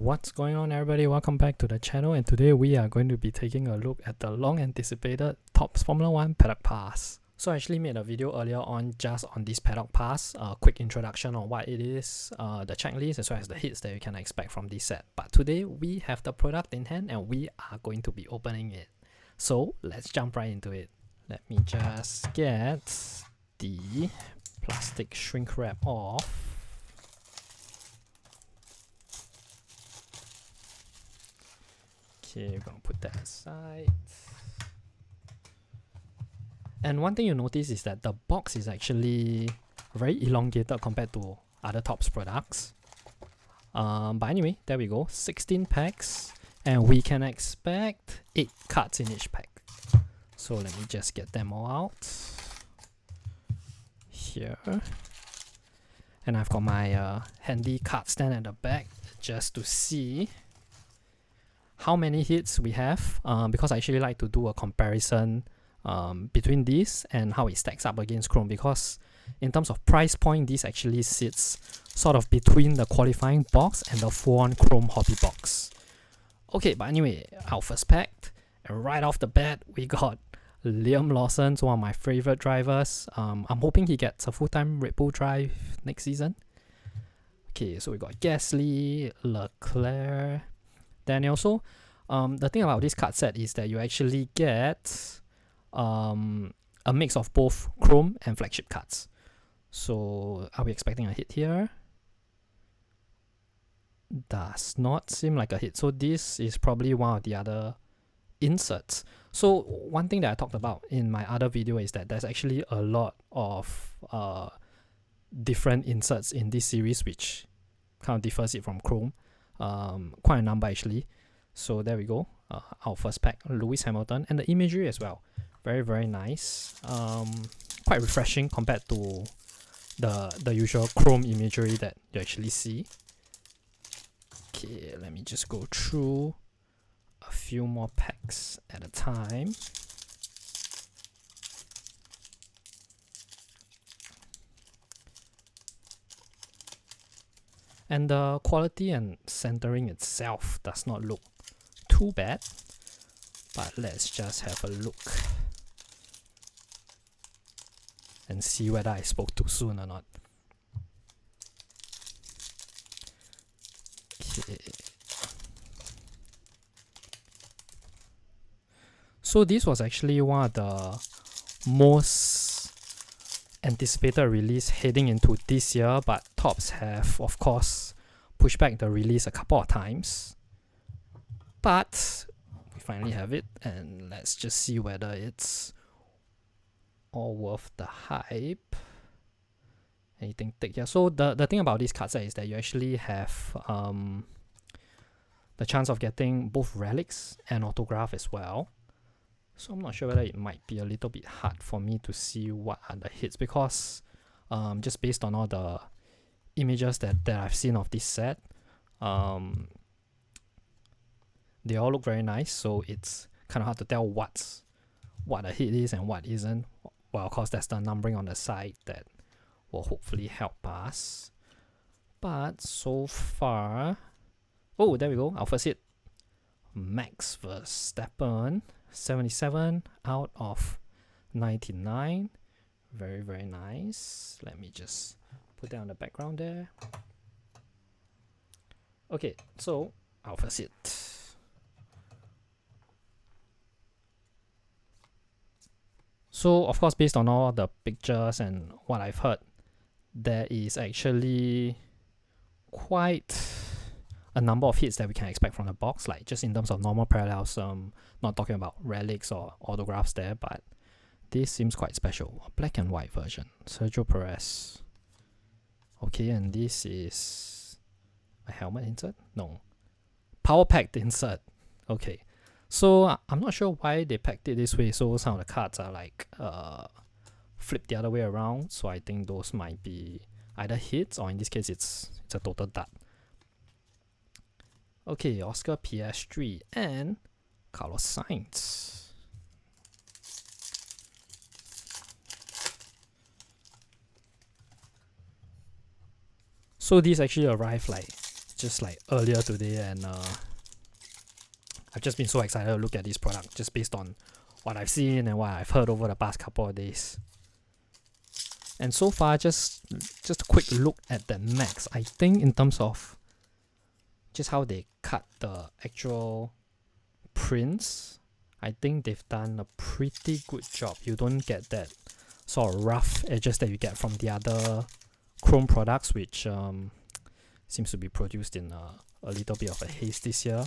What's going on, everybody? Welcome back to the channel, and today we are going to be taking a look at the long anticipated Topps Formula 1 Paddock Pass. So I actually made a video earlier on just on this Paddock Pass, a quick introduction on what it is, the checklist as well as the hits that you can expect from this set. But today we have the product in hand and we are going to be opening it. So let's jump right into it. Let me just get the plastic shrink wrap off. Okay, we're gonna put that aside. And one thing you notice is that the box is actually very elongated compared to other Topps products. But anyway, there we go. 16 packs, and we can expect 8 cards in each pack. So let me just get them all out here. And I've got my handy card stand at the back just to see how many hits we have, because I actually like to do a comparison between these and how it stacks up against Chrome, because in terms of price point, this actually sits sort of between the qualifying box and the full-on Chrome hobby box. Okay, but anyway, our first pack, and right off the bat, we got Liam Lawson, one of my favorite drivers. I'm hoping he gets a full-time Red Bull drive next season. Okay, so we got Gasly, Leclerc, Daniel. So the thing about this card set is that you actually get a mix of both Chrome and flagship cards. So are we expecting a hit here? Does not seem like a hit. So this is probably one of the other inserts. So one thing that I talked about in my other video is that there's actually a lot of different inserts in this series, which kind of differs it from Chrome. Quite a number actually. So there we go. Our first pack, Lewis Hamilton, and the imagery as well. Very, very nice. Quite refreshing compared to the usual Chrome imagery that you actually see. Okay, let me just go through a few more packs at a time. And the quality and centering itself does not look too bad, but let's just have a look and see whether I spoke too soon or not. Okay. So this was actually one of the most anticipated release heading into this year, but Topps have of course pushed back the release a couple of times. But we finally have it, and let's just see whether it's all worth the hype. Anything thick here? So the thing about this card set is that you actually have the chance of getting both relics and autograph as well. So I'm not sure whether it might be a little bit hard for me to see what are the hits, because just based on all the images that I've seen of this set, they all look very nice, so it's kind of hard to tell what a hit is and what isn't. Well, of course, that's the numbering on the side that will hopefully help us. But so far, oh, there we go, our first hit, Max Verstappen, 77 out of 99. Very, very nice. Let me just put that on the background there. Okay, so our first hit. So of course, based on all the pictures and what I've heard, there is actually quite a number of hits that we can expect from the box, like just in terms of normal parallels. Not talking about relics or autographs there, but this seems quite special. A black and white version, Sergio Perez. Okay, and this is a helmet insert? No, power packed insert. Okay, so I'm not sure why they packed it this way. So some of the cards are like flipped the other way around. So I think those might be either hits, or in this case it's a total dud. Okay, Oscar Piastri and Carlos Sainz. So these actually arrived like just like earlier today, and I've just been so excited to look at this product just based on what I've seen and what I've heard over the past couple of days. And so far, just a quick look at the max. I think in terms of just how they cut the actual prints, I think they've done a pretty good job. You don't get that sort of rough edges that you get from the other chrome products, which seems to be produced in a little bit of a haste this year.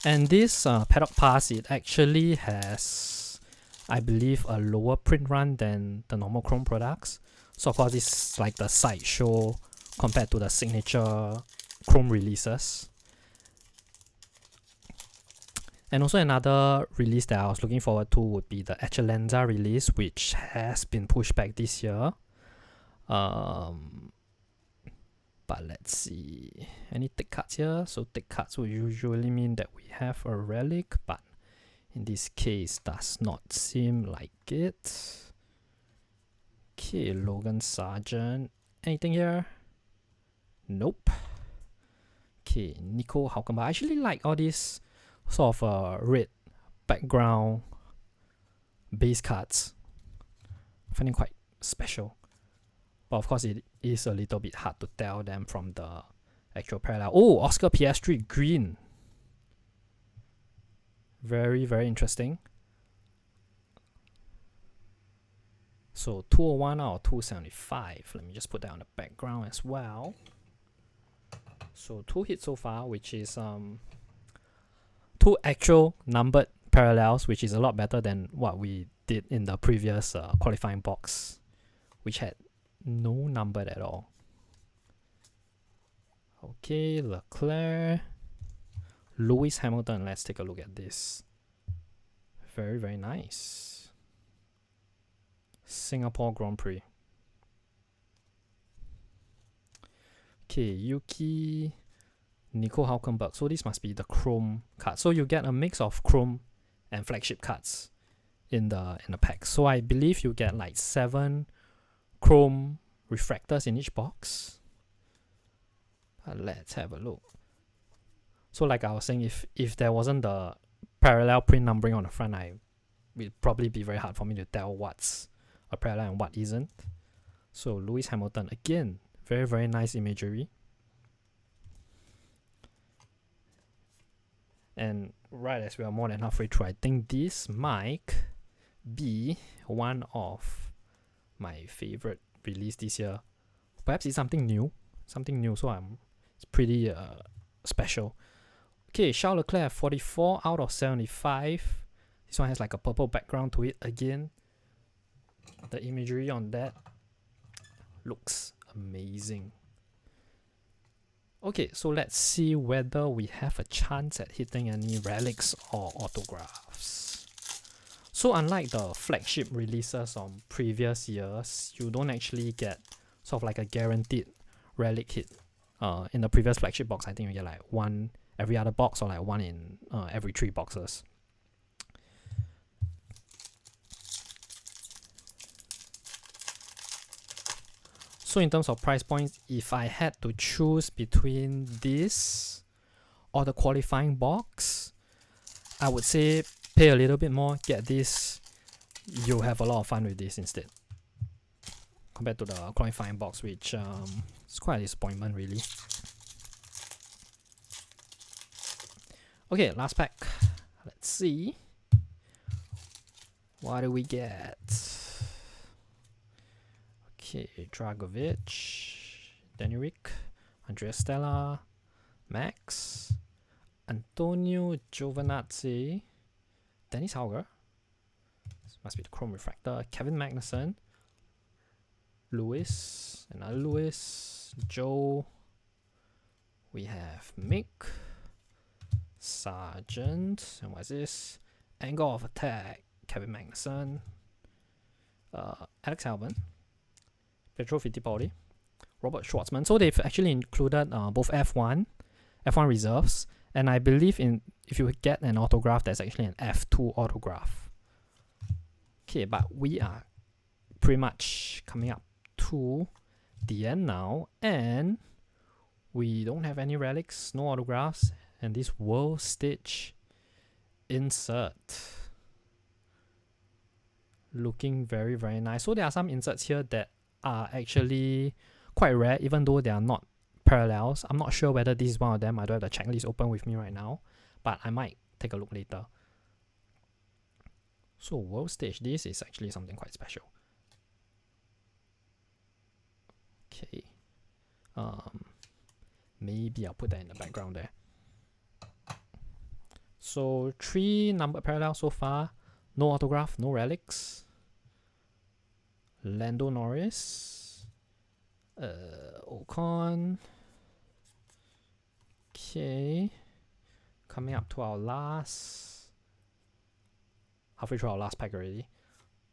And this PADDOCK Pass, it actually has, I believe, a lower print run than the normal chrome products. So of course, this is like the sideshow compared to the signature chrome releases. And also another release that I was looking forward to would be the Echelenza release, which has been pushed back this year. But let's see, any tick cards here? So tick cards will usually mean that we have a relic, but in this case does not seem like it. Okay, Logan Sargent. Anything here? Nope. Okay, Nico Hülkenberg. I actually like all these sort of red background base cards. I find it quite special. But of course, it is a little bit hard to tell them from the actual parallel. Oh, Oscar Piastri green. Very, very interesting. So 201 out of 275. Let me just put that on the background as well. So 2 hits so far, which is 2 actual numbered parallels, which is a lot better than what we did in the previous qualifying box, which had no numbered at all. Okay, Leclerc, Lewis Hamilton. Let's take a look at this. Very, very nice. Singapore Grand Prix. Okay, Yuki, Nico Hülkenberg. So this must be the chrome card. So you get a mix of chrome and flagship cards in the pack. So I believe you get like 7 chrome refractors in each box. Let's have a look. So like I was saying, if there wasn't the parallel print numbering on the front, it would probably be very hard for me to tell what's a parallel and what isn't. So Lewis Hamilton, again, very, very nice imagery. And right as we are more than halfway through, I think this might be one of my favorite release this year. Perhaps it's something new, so it's pretty special. Okay, Charles Leclerc, 44 out of 75. This one has like a purple background to it again. The imagery on that looks amazing. Okay, so let's see whether we have a chance at hitting any relics or autographs. So unlike the flagship releases on previous years, you don't actually get sort of like a guaranteed relic hit. In the previous flagship box, I think you get like 1 every other box or like 1 in every 3 boxes. So in terms of price points, if I had to choose between this or the qualifying box, I would say pay a little bit more, get this, you'll have a lot of fun with this instead. Compared to the qualifying box, which is quite a disappointment really. Okay, last pack. Let's see. What do we get? Okay, Dragovic, Danirik, Andrea Stella, Max, Antonio Giovinazzi, Dennis Hauger. This must be the Chrome Refractor. Kevin Magnussen, Lewis, another Lewis, Joe. We have Mick, Sargent, and what's this? Angle of Attack, Kevin Magnussen, Alex Albon, Pietro Fittipaldi, Robert Schwartzman. So they've actually included both F1 reserves, and I believe if you get an autograph, there's actually an F2 autograph. Okay, but we are pretty much coming up to the end now, and We don't have any relics, no autographs, and this World Stage insert. Looking very, very nice. So there are some inserts here that are actually quite rare, even though they are not parallels. I'm not sure whether this is one of them. I don't have the checklist open with me right now, but I might take a look later. So World Stage, this is actually something quite special. Okay. Maybe I'll put that in the background there. So 3 numbered parallels so far. No autograph, no relics. Lando Norris. Ocon. Okay. Coming up to our last. Halfway through our last pack already.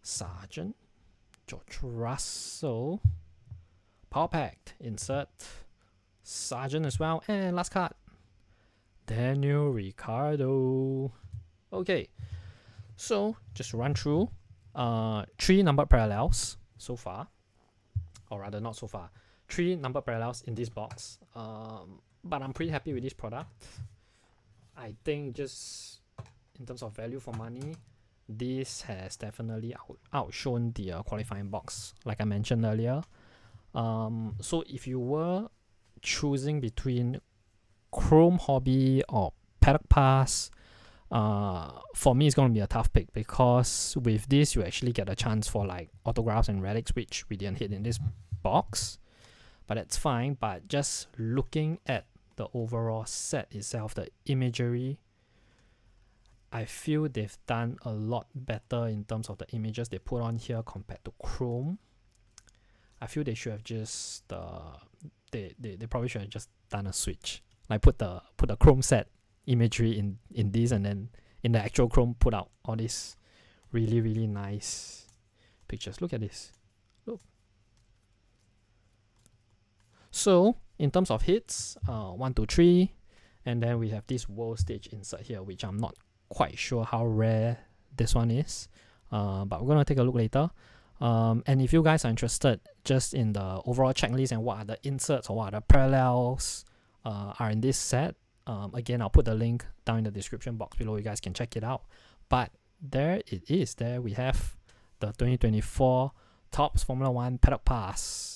Sargent. George Russell. Power packed. Insert. Sargent as well. And last card. Daniel Ricciardo. Okay. So just run through 3 numbered parallels so far. Or rather not so far. 3 numbered parallels in this box. But I'm pretty happy with this product. I think just in terms of value for money, this has definitely outshone the qualifying box, like I mentioned earlier. So if you were choosing between Chrome Hobby or Paddock Pass, for me it's going to be a tough pick, because with this you actually get a chance for like autographs and relics, which we didn't hit in this box, but that's fine. But just looking at the overall set itself, the imagery, I feel they've done a lot better in terms of the images they put on here compared to Chrome. I feel they should have just they probably should have just done a switch, like put the Chrome set imagery in this, and then in the actual Chrome put out all these really, really nice pictures. Look at this. Look. So in terms of hits, 1, 2, 3, and then we have this World Stage insert here, which I'm not quite sure how rare this one is, but we're gonna take a look later. And if you guys are interested just in the overall checklist and what are the inserts or what are the parallels are in this set, again, I'll put the link down in the description box below. You guys can check it out. But there it is. There we have the 2024 Topps Formula 1 Paddock Pass.